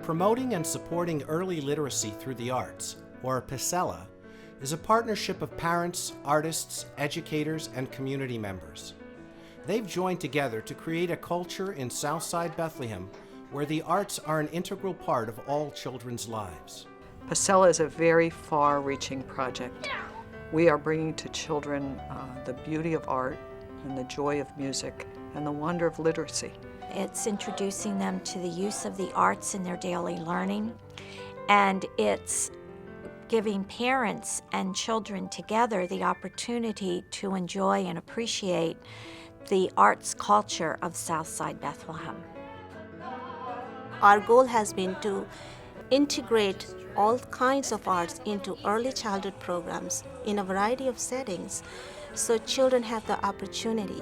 Promoting and supporting early literacy through the arts, or Pasela, is a partnership of parents, artists, educators, and community members. They've joined together to create a culture in Southside Bethlehem where the arts are an integral part of all children's lives. Pasela is a very far-reaching project. We are bringing to children the beauty of art and the joy of music and the wonder of literacy. It's introducing them to the use of the arts in their daily learning, and it's giving parents and children together the opportunity to enjoy and appreciate the arts culture of Southside Bethlehem. Our goal has been to integrate all kinds of arts into early childhood programs in a variety of settings, so children have the opportunity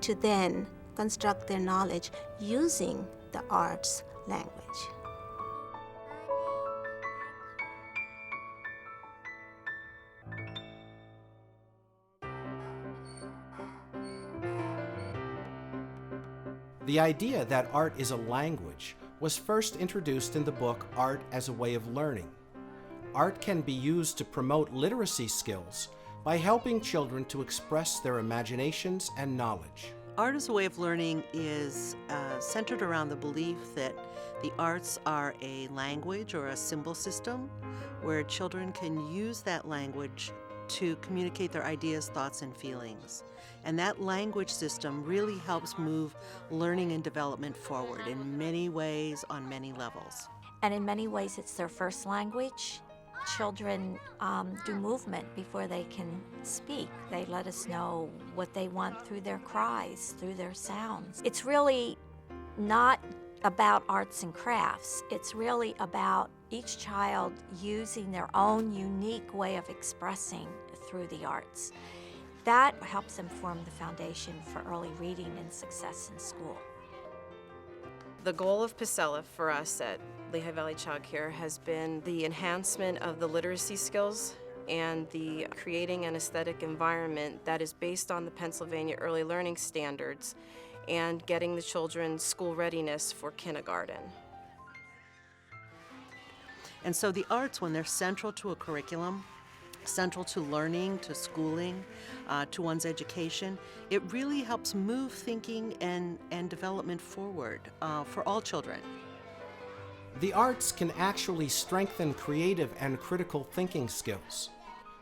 to then construct their knowledge using the arts language. The idea that art is a language was first introduced in the book Art as a Way of Learning. Art can be used to promote literacy skills by helping children to express their imaginations and knowledge. Art as a Way of Learning is centered around the belief that the arts are a language or a symbol system where children can use that language to communicate their ideas, thoughts, and feelings. And that language system really helps move learning and development forward in many ways, on many levels. And in many ways, it's their first language. Children do movement before they can speak. They let us know what they want through their cries, through their sounds. It's really not about arts and crafts. It's really about each child using their own unique way of expressing through the arts. That helps them form the foundation for early reading and success in school. The goal of Pasela for us at Lehigh Valley Child Care has been the enhancement of the literacy skills and the creating an aesthetic environment that is based on the Pennsylvania Early Learning Standards and getting the children's school readiness for kindergarten. And so the arts, when they're central to a curriculum, central to learning, to schooling, to one's education, it really helps move thinking and development forward for all children. The arts can actually strengthen creative and critical thinking skills.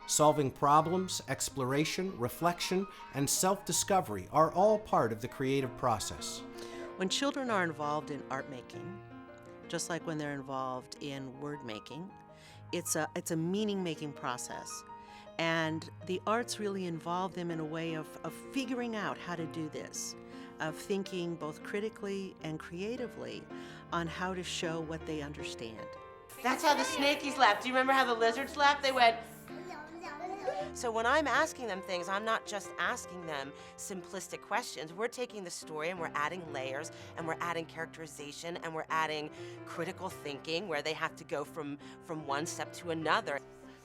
Solving problems, exploration, reflection, and self-discovery are all part of the creative process. When children are involved in art making, just like when they're involved in word making, it's a meaning-making process. And the arts really involve them in a way of figuring out how to do this, of thinking both critically and creatively on how to show what they understand. That's how the snakies laughed. Do you remember how the lizards laughed? They went... So when I'm asking them things, I'm not just asking them simplistic questions. We're taking the story and we're adding layers and we're adding characterization and we're adding critical thinking where they have to go from one step to another.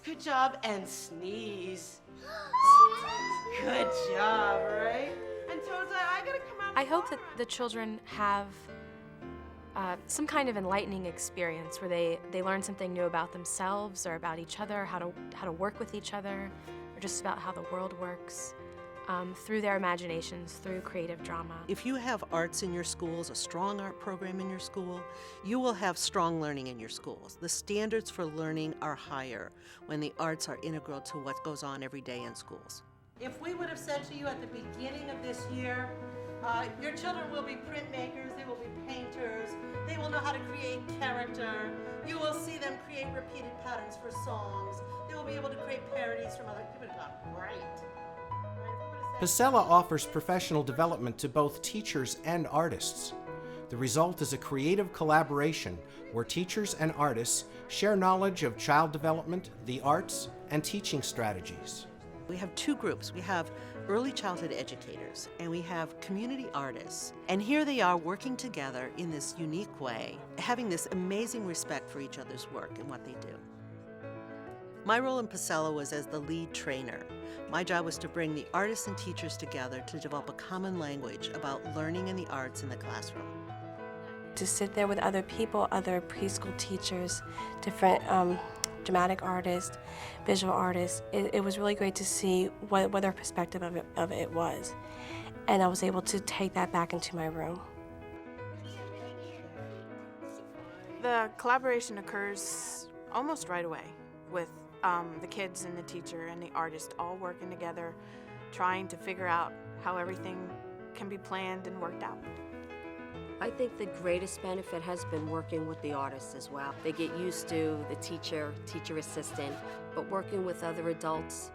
Good job, and sneeze. Good job, right? And Toad's like, I gotta come out. I hope that the children have some kind of enlightening experience where they learn something new about themselves or about each other, how to work with each other, or just about how the world works, through their imaginations, through creative drama. If you have arts in your schools, a strong art program in your school, you will have strong learning in your schools. The standards for learning are higher when the arts are integral to what goes on every day in schools. If we would have said to you at the beginning of this year, your children will be printmakers, they will be painters, they will know how to create character, you will see them create repeated patterns for songs, they will be able to create parodies from other people. Great. Pasela offers professional development to both teachers and artists. The result is a creative collaboration where teachers and artists share knowledge of child development, the arts, and teaching strategies. We have two groups. We have early childhood educators and we have community artists. And here they are working together in this unique way, having this amazing respect for each other's work and what they do. My role in Pasela was as the lead trainer. My job was to bring the artists and teachers together to develop a common language about learning and the arts in the classroom. to sit there with other people, other preschool teachers, different dramatic artists, visual artists. It was really great to see what their perspective of it was. And I was able to take that back into my room. The collaboration occurs almost right away with the kids and the teacher and the artist all working together, trying to figure out how everything can be planned and worked out. I think the greatest benefit has been working with the artists as well. They get used to the teacher assistant, but working with other adults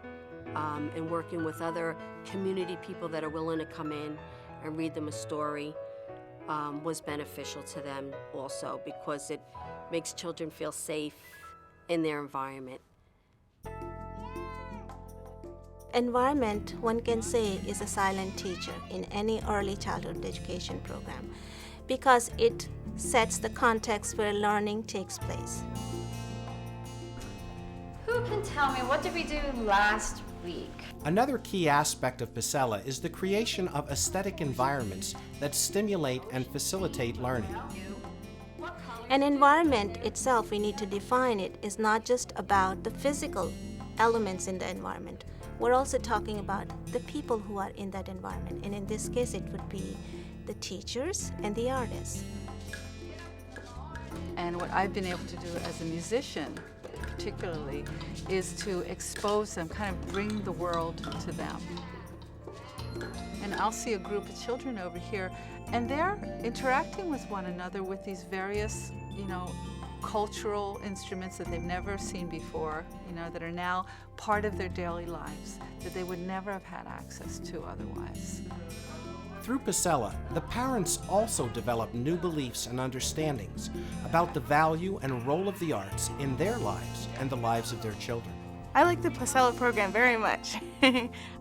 and working with other community people that are willing to come in and read them a story was beneficial to them also, because it makes children feel safe in their environment. Environment, one can say, is a silent teacher in any early childhood education program because it sets the context where learning takes place. Who can tell me, what did we do last week? Another key aspect of Pasela is the creation of aesthetic environments that stimulate and facilitate learning. An environment itself, we need to define it, is not just about the physical elements in the environment. We're also talking about the people who are in that environment, and in this case it would be the teachers and the artists. And what I've been able to do as a musician particularly is to expose them, kind of bring the world to them. And I'll see a group of children over here, and they're interacting with one another with these various, cultural instruments that they've never seen before, that are now part of their daily lives, that they would never have had access to otherwise. Through Pasela, the parents also develop new beliefs and understandings about the value and role of the arts in their lives and the lives of their children. I like the Pasela program very much.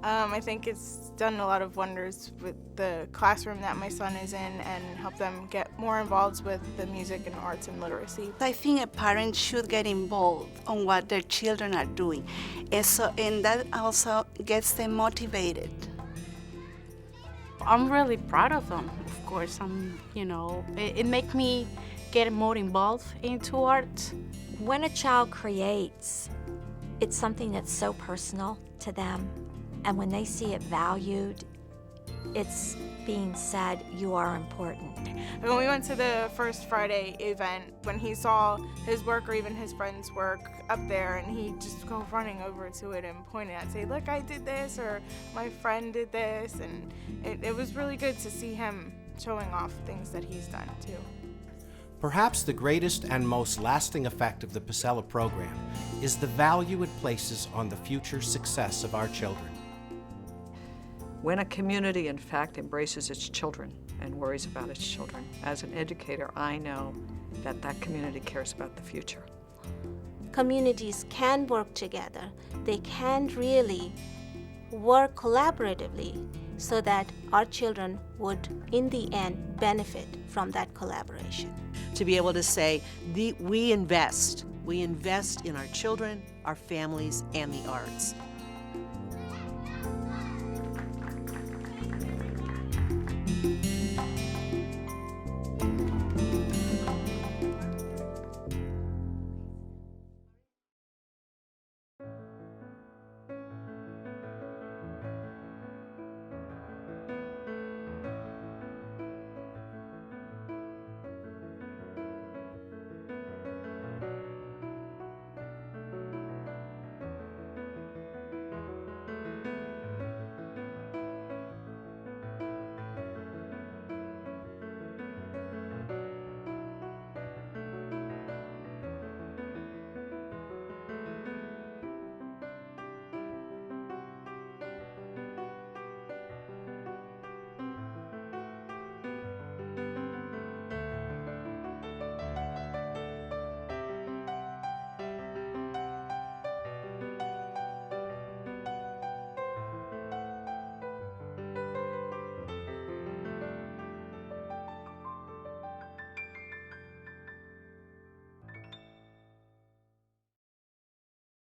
I think it's done a lot of wonders with the classroom that my son is in and help them get more involved with the music and arts and literacy. I think a parent should get involved on what their children are doing, and that also gets them motivated. I'm really proud of them, of course. It makes me get more involved into art. When a child creates, it's something that's so personal to them, and when they see it valued, it's being said, you are important. When we went to the First Friday event, when he saw his work or even his friend's work up there, and he'd just go running over to it and point it out and say, look, I did this, or my friend did this, and it was really good to see him showing off things that he's done too. Perhaps the greatest and most lasting effect of the Pasela program is the value it places on the future success of our children. When a community, in fact, embraces its children and worries about its children, as an educator, I know that that community cares about the future. Communities can work together. They can really work collaboratively so that our children would, in the end, benefit from that collaboration. To be able to say, we invest in our children, our families, and the arts.